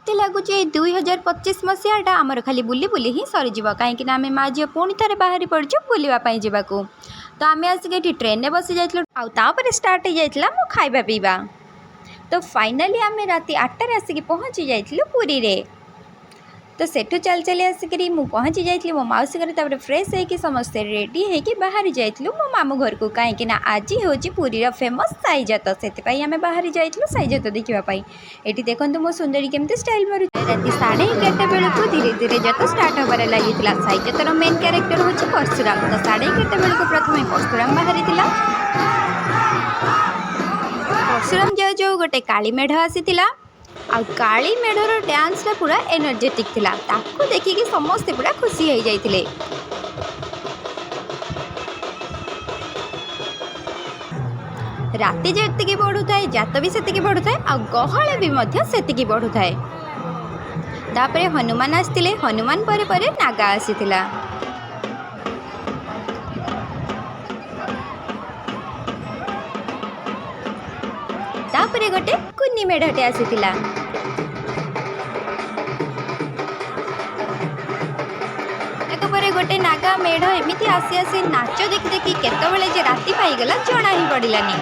मत लगुच 2025 मसीहाटा आमर खाली बुली बुली ही सरीज कहीं आम माँ झी पुणी थे बाहरी पड़ू बुलवाई जावाक। तो आम आसिक ट्रेन में बसी जापर स्टार्ट हो जाता मो खाଇବା पीवा। तो फाइनाली आम राति 8टार आसिक पहुँची जाइलु पुरी रे। तो सेठू चल चली आसिक मु पहुँची जाइली मो मौसी घर। तापर फ्रेश होकर समस्ते रेडी होकर बाहरी जाइलु मो मामू घर को कहीं आज हूँ पुरीर फेमस साईजात से आम बाहरी जाइलु साईजात देखापी। ये देखो मो सुंदरी केमती स्टाइल मारू। राति 11:30 बेलू धीरे धीरे जात स्टार्ट होबार लगी। साईजातर मेन क्यारेक्टर हूँ परशुराम। तो 11:30 बेलू प्रथम परशुराम बाहरी परशुराम जो जो गोटे काली मेढ़ आसी आ काली मेढ़र डांसटा पूरा एनर्जेटिक थिला। ताकू देखिकी समस्ते पूरा खुशी हो जाइतिले। राति जेतिकी बढ़ु थाए जात भी सेतिकी बढ़ु थाए आ गहळ भी मध्य सेतिकी बढ़ु थाए। तापरे हनुमान आस्तिले। हनुमान परे परे नागा आसीथिला। तापरे गोटे कुन्नी मेढ़टे आसीथिला। तापरे गोटे नागा मेढ़ एमिति आसी आसी नाच देखि देखि केतबेले जे राति पाइगला जना ही पड़िलानी।